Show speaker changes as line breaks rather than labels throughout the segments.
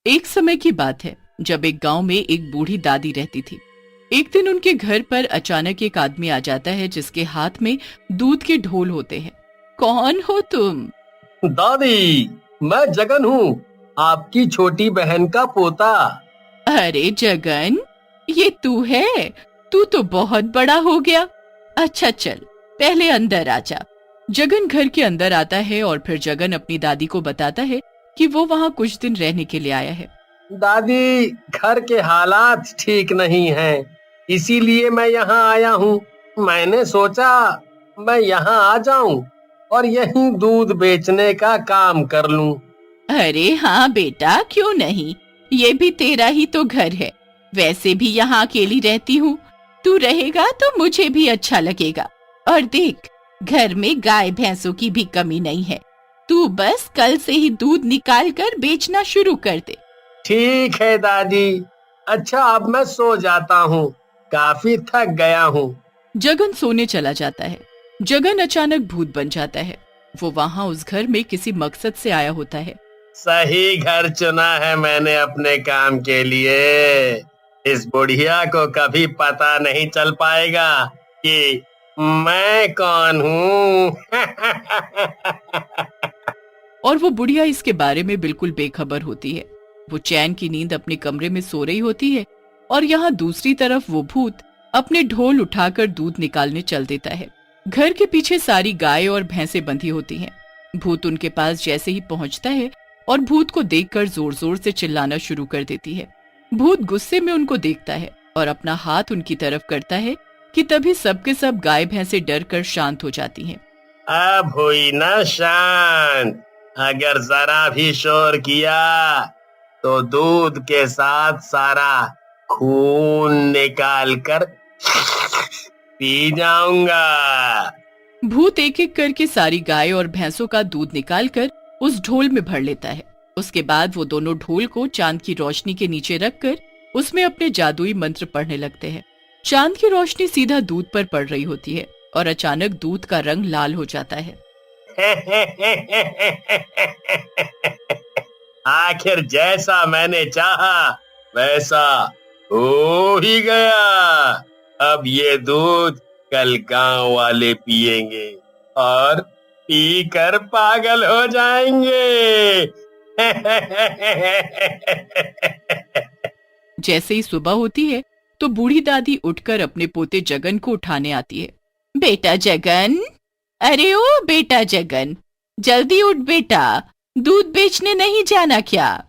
एक समय की बात है जब एक गांव में एक बूढ़ी दादी रहती थी। एक दिन उनके घर पर अचानक एक आदमी आ जाता है जिसके हाथ में दूध के ढोल होते हैं। कौन हो तुम?
दादी, मैं जगन हूँ, आपकी छोटी बहन का पोता।
अरे जगन, ये तू है? तू तो बहुत बड़ा हो गया। अच्छा चल, पहले अंदर आ जा। जगन घर के अंदर आता है और फिर जगन अपनी दादी को बताता है कि वो वहाँ कुछ दिन रहने के लिए आया है।
दादी, घर के हालात ठीक नहीं हैं, इसीलिए मैं यहाँ आया हूँ। मैंने सोचा मैं यहाँ आ जाऊं और यहीं दूध बेचने का काम कर लूं।
अरे हाँ बेटा, क्यों नहीं, ये भी तेरा ही तो घर है। वैसे भी यहाँ अकेली रहती हूँ, तू रहेगा तो मुझे भी अच्छा लगेगा। और देख, घर में गाय भैंसों की भी कमी नहीं है। तू बस कल से ही दूध निकाल कर बेचना शुरू कर दे।
ठीक है दादी। अच्छा, अब मैं सो जाता हूँ, काफी थक गया हूँ।
जगन सोने चला जाता है। जगन अचानक भूत बन जाता है। वो वहाँ उस घर में किसी मकसद से आया होता है।
सही घर चुना है मैंने अपने काम के लिए। इस बुढ़िया को कभी पता नहीं चल पाएगा कि मैं कौन हूँ।
और वो बुढ़िया इसके बारे में बिल्कुल बेखबर होती है। वो चैन की नींद अपने कमरे में सो रही होती है और यहाँ दूसरी तरफ वो भूत अपने ढोल उठाकर दूध निकालने चल देता है। घर के पीछे सारी गाय और भैंसें बंधी होती हैं। भूत उनके पास जैसे ही पहुंचता है और भूत को देखकर जोर जोर से चिल्लाना शुरू कर देती है। भूत गुस्से में उनको देखता है और अपना हाथ उनकी तरफ करता है कि तभी सबके सब गाय भैंसें डर कर शांत हो जाती हैं।
अब हुई ना शांत। अगर जरा भी शोर किया तो दूध के साथ सारा खून निकाल कर पी जाऊंगा।
भूत एक एक करके सारी गाय और भैंसों का दूध निकालकर उस ढोल में भर लेता है। उसके बाद वो दोनों ढोल को चांद की रोशनी के नीचे रखकर उसमें अपने जादुई मंत्र पढ़ने लगते हैं। चांद की रोशनी सीधा दूध पर पड़ रही होती है और अचानक दूध का रंग लाल हो जाता है।
आखिर जैसा मैंने चाहा वैसा हो ही गया। अब ये दूध कल गांव वाले पिएंगे और पीकर पागल हो जाएंगे।
जैसे ही सुबह होती है तो बूढ़ी दादी उठकर अपने पोते जगन को उठाने आती है। बेटा जगन, अरे ओ बेटा जगन, जल्दी उठ बेटा, दूध बेचने नहीं जाना क्या?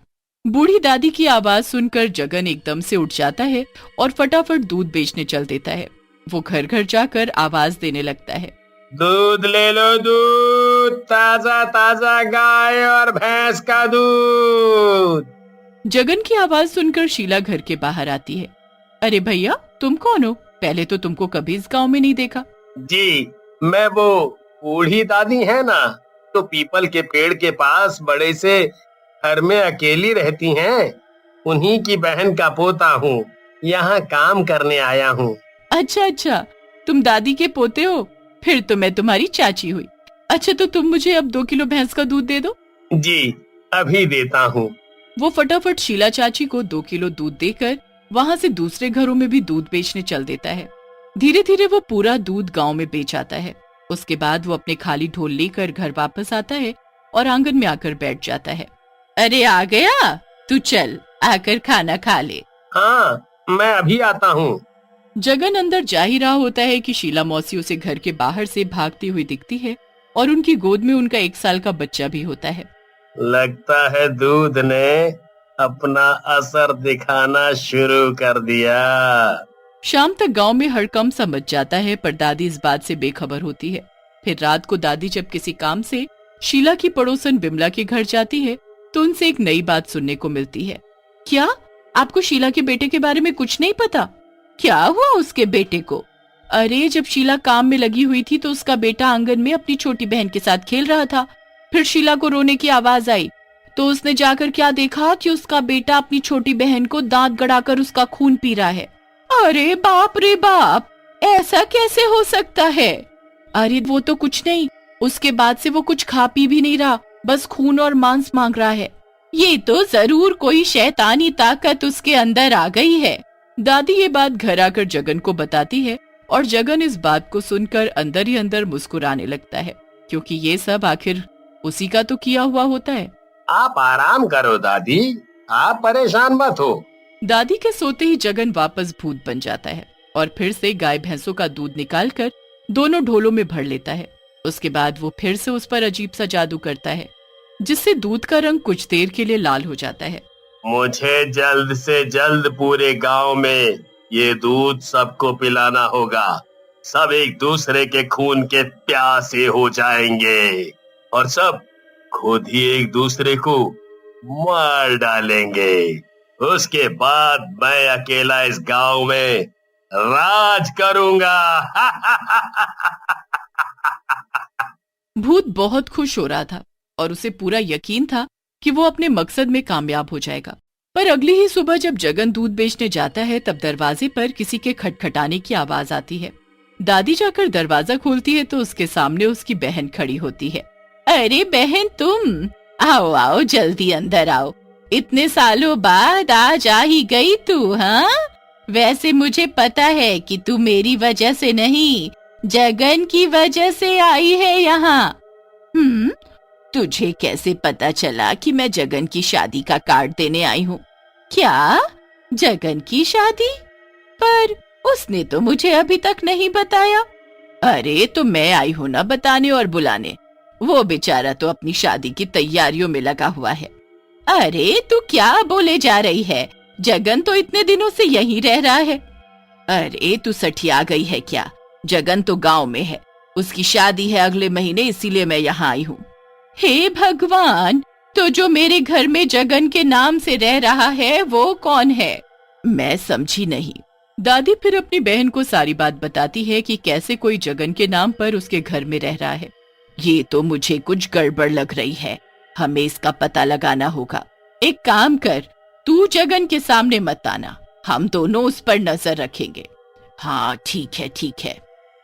बूढ़ी दादी की आवाज सुनकर जगन एकदम से उठ जाता है और फटाफट दूध बेचने चल देता है। वो घर घर जाकर आवाज देने लगता है,
दूध ले लो, दूध, ताजा ताजा गाय और भैंस का दूध।
जगन की आवाज सुनकर शीला घर के बाहर आती है। अरे भैया, तुम कौन हो? पहले तो तुमको कभी इस गांव में नहीं देखा।
जी, मैं वो बूढ़ी दादी है ना, तो पीपल के पेड़ के पास बड़े से घर में अकेली रहती हैं, उन्हीं की बहन का पोता हूँ। यहाँ काम करने आया हूँ।
अच्छा अच्छा, तुम दादी के पोते हो? फिर तो मैं तुम्हारी चाची हुई। अच्छा, तो तुम मुझे अब 2 किलो भैंस का दूध दे दो।
जी, अभी देता हूँ।
वो फटाफट शीला चाची को 2 किलो दूध देकर वहाँ से दूसरे घरों में भी दूध बेचने चल देता है। धीरे धीरे वो पूरा दूध गांव में बेच आता है। उसके बाद वो अपने खाली ढोल लेकर घर वापस आता है और आंगन में आकर बैठ जाता है। अरे आ गया, तू चल आकर खाना खा ले।
हाँ, मैं अभी आता हूँ।
जगन अंदर जा ही रहा होता है कि शीला मौसी उसे घर के बाहर से भागती हुई दिखती है और उनकी गोद में उनका 1 साल का बच्चा भी होता है।
लगता है दूध ने अपना असर दिखाना शुरू कर दिया।
शाम तक गांव में हड़कंप सा मच जाता है, पर दादी इस बात से बेखबर होती है। फिर रात को दादी जब किसी काम से शीला की पड़ोसन बिमला के घर जाती है तो उनसे एक नई बात सुनने को मिलती है। क्या आपको शीला के बेटे के बारे में कुछ नहीं पता? क्या हुआ उसके बेटे को? अरे, जब शीला काम में लगी हुई थी तो उसका बेटा आंगन में अपनी छोटी बहन के साथ खेल रहा था। फिर शीला को रोने की आवाज आई तो उसने जाकर क्या देखा कि उसका बेटा अपनी छोटी बहन को दांत गड़ाकर उसका खून पी रहा है। अरे बाप रे बाप, ऐसा कैसे हो सकता है? अरे वो तो कुछ नहीं, उसके बाद से वो कुछ खा पी भी नहीं रहा, बस खून और मांस मांग रहा है। ये तो जरूर कोई शैतानी ताकत उसके अंदर आ गई है। दादी ये बात घर आकर जगन को बताती है और जगन इस बात को सुनकर अंदर ही अंदर मुस्कुराने लगता है, क्योंकि ये सब आखिर उसी का तो किया हुआ होता है।
आप आराम करो दादी, आप परेशान मत हो।
दादी के सोते ही जगन वापस भूत बन जाता है और फिर से गाय भैंसों का दूध निकालकर दोनों ढोलों में भर लेता है। उसके बाद वो फिर से उस पर अजीब सा जादू करता है, जिससे दूध का रंग कुछ देर के लिए लाल हो जाता है।
मुझे जल्द से जल्द पूरे गांव में ये दूध सबको पिलाना होगा। सब एक दूसरे के खून के प्यासे हो जाएंगे और सब खुद ही एक दूसरे को मार डालेंगे। उसके बाद मैं अकेला इस गांव में राज करूंगा।
भूत बहुत खुश हो रहा था और उसे पूरा यकीन था कि वो अपने मकसद में कामयाब हो जाएगा। पर अगली ही सुबह जब जगन दूध बेचने जाता है तब दरवाजे पर किसी के खटखटाने की आवाज आती है। दादी जाकर दरवाजा खोलती है तो उसके सामने उसकी बहन खड़ी होती है। अरे बहन, तुम आओ आओ, जल्दी अंदर आओ। इतने सालों बाद आज आ ही गई तू। हाँ, वैसे मुझे पता है कि तू मेरी वजह से नहीं, जगन की वजह से आई है यहाँ। तुझे कैसे पता चला कि मैं जगन की शादी का कार्ड देने आई हूँ? क्या, जगन की शादी? पर उसने तो मुझे अभी तक नहीं बताया। अरे तो मैं आई हूँ ना बताने और बुलाने। वो बेचारा तो अपनी शादी की तैयारियों में लगा हुआ है। अरे तू क्या बोले जा रही है? जगन तो इतने दिनों से यहीं रह रहा है। अरे तू सठिया गई है क्या? जगन तो गांव में है, उसकी शादी है अगले महीने, इसीलिए मैं यहाँ आई हूँ। हे भगवान, तो जो मेरे घर में जगन के नाम से रह रहा है वो कौन है? मैं समझी नहीं। दादी फिर अपनी बहन को सारी बात बताती है कि कैसे कोई जगन के नाम पर उसके घर में रह रहा है। ये तो मुझे कुछ गड़बड़ लग रही है, हमें इसका पता लगाना होगा। एक काम कर, तू जगन के सामने मत आना, हम दोनों उस पर नजर रखेंगे। हाँ ठीक है ठीक है।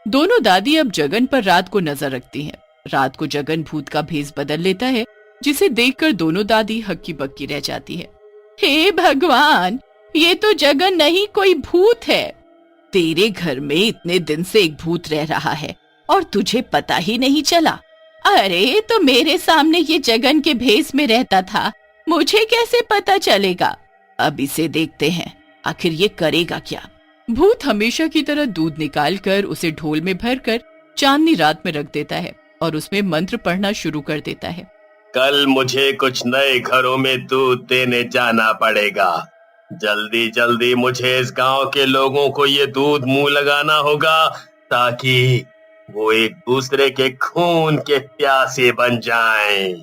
दोनों दादी अब जगन पर रात को नजर रखती हैं। रात को जगन भूत का भेष बदल लेता है, जिसे देखकर दोनों दादी हक्की बक्की रह जाती है। हे भगवान, ये तो जगन नहीं, कोई भूत है। तेरे घर में इतने दिन से एक भूत रह रहा है और तुझे पता ही नहीं चला? अरे तो मेरे सामने ये जगन के भेष में रहता था, मुझे कैसे पता चलेगा? अब इसे देखते हैं, आखिर ये करेगा क्या। भूत हमेशा की तरह दूध निकालकर उसे ढोल में भरकर चांदनी रात में रख देता है और उसमें मंत्र पढ़ना शुरू कर देता है।
कल मुझे कुछ नए घरों में दूध देने जाना पड़ेगा। जल्दी जल्दी मुझे इस गांव के लोगों को ये दूध मुंह लगाना होगा, ताकि वो एक दूसरे के खून के प्यासे बन जाएं।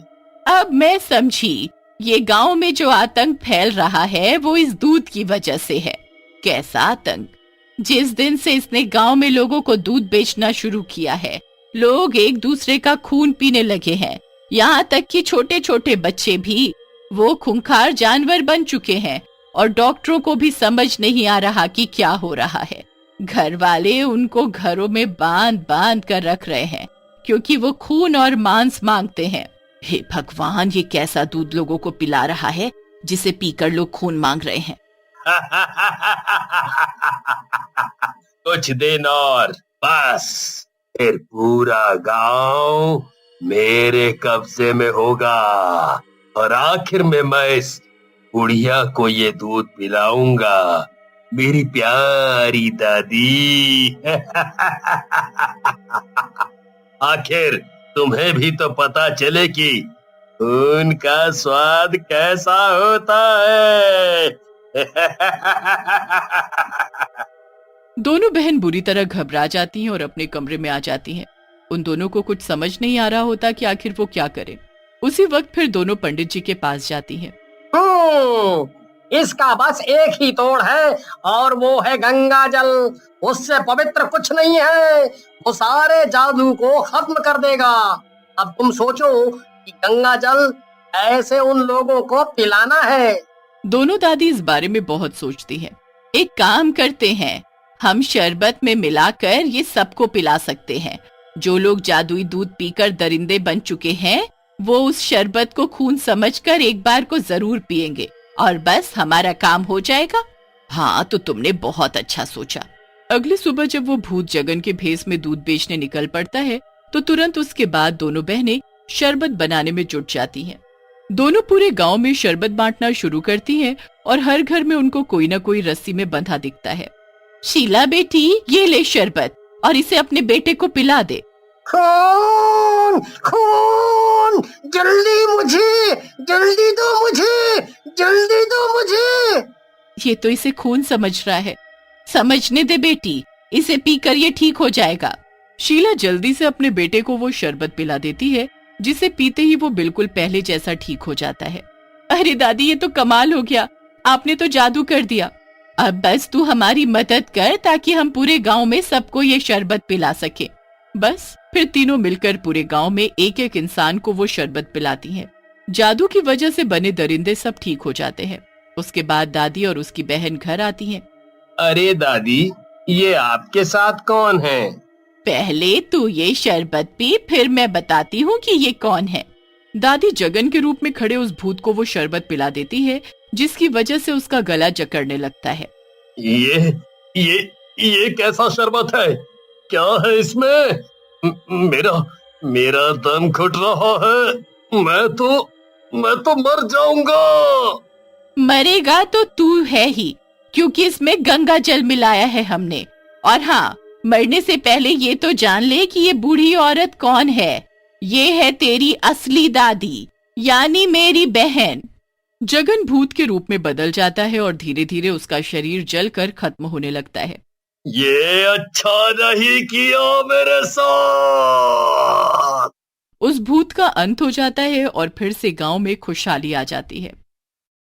अब मैं समझी, ये गांव में जो आतंक फैल रहा है वो इस दूध की वजह से है। कैसा आतंक? जिस दिन से इसने गांव में लोगों को दूध बेचना शुरू किया है, लोग एक दूसरे का खून पीने लगे हैं। यहाँ तक कि छोटे छोटे बच्चे भी वो खूंखार जानवर बन चुके हैं और डॉक्टरों को भी समझ नहीं आ रहा कि क्या हो रहा है। घर वाले उनको घरों में बांध बांध कर रख रहे हैं, क्योंकि वो खून और मांस मांगते हैं। हे भगवान, ये कैसा दूध लोगों को पिला रहा है जिसे पीकर लोग खून मांग रहे हैं।
कुछ दिन और बस, फिर पूरा गांव मेरे कब्जे में होगा और आखिर में मैं इस बुढ़िया को ये दूध पिलाऊंगा, मेरी प्यारी दादी। आखिर तुम्हें भी तो पता चले कि उनका स्वाद कैसा होता है।
दोनों बहन बुरी तरह घबरा जाती हैं और अपने कमरे में आ जाती हैं। उन दोनों को कुछ समझ नहीं आ रहा होता कि आखिर वो क्या करें। उसी वक्त फिर दोनों पंडित जी के पास जाती हैं।
इसका बस एक ही तोड़ है और वो है गंगा जल। उससे पवित्र कुछ नहीं है, वो सारे जादू को खत्म कर देगा। अब तुम सोचो कि गंगा जल ऐसे उन लोगों को पिलाना है।
दोनों दादी इस बारे में बहुत सोचती हैं। एक काम करते हैं, हम शरबत में मिलाकर ये सबको पिला सकते हैं। जो लोग जादुई दूध पीकर दरिंदे बन चुके हैं वो उस शरबत को खून समझकर एक बार को जरूर पिएंगे और बस हमारा काम हो जाएगा। हाँ, तो तुमने बहुत अच्छा सोचा। अगली सुबह जब वो भूत जगन के भेस में दूध बेचने निकल पड़ता है तो तुरंत उसके बाद दोनों बहनें शरबत बनाने में जुट जाती हैं। दोनों पूरे गांव में शरबत बांटना शुरू करती हैं और हर घर में उनको कोई ना कोई रस्सी में बंधा दिखता है। शीला बेटी, ये ले शरबत और इसे अपने बेटे को पिला दे।
खून खून, जल्दी मुझे, जल्दी दो मुझे, जल्दी दो मुझे।
ये तो इसे खून समझ रहा है, समझने दे बेटी, इसे पीकर ये ठीक हो जाएगा। शीला जल्दी से अपने बेटे को वो शरबत पिला देती है, जिसे पीते ही वो बिल्कुल पहले जैसा ठीक हो जाता है। अरे दादी, ये तो कमाल हो गया, आपने तो जादू कर दिया। अब बस तू हमारी मदद कर ताकि हम पूरे गांव में सबको ये शरबत पिला सके। बस फिर तीनों मिलकर पूरे गांव में एक एक इंसान को वो शरबत पिलाती हैं। जादू की वजह से बने दरिंदे सब ठीक हो जाते हैं। उसके बाद दादी और उसकी बहन घर आती हैं।
अरे दादी, ये आपके साथ कौन है?
पहले तू ये शरबत पी, फिर मैं बताती हूँ कि ये कौन है। दादी जगन के रूप में खड़े उस भूत को वो शरबत पिला देती है, जिसकी वजह से उसका गला जकड़ने लगता है।
ये कैसा शरबत है? क्या है इसमें? मेरा दम घुट रहा है। मैं तो मर जाऊंगा।
मरेगा तो तू है ही, क्योंकि इसमें गंगा जल मिलाया है हमने। और हाँ, मरने से पहले ये तो जान ले कि ये बूढ़ी औरत कौन है। ये है तेरी असली दादी, यानी मेरी बहन। जगन भूत के रूप में बदल जाता है और धीरे धीरे उसका शरीर जलकर खत्म होने लगता है।
ये अच्छा नहीं किया मेरे साथ।
उस भूत का अंत हो जाता है और फिर से गांव में खुशहाली आ जाती है।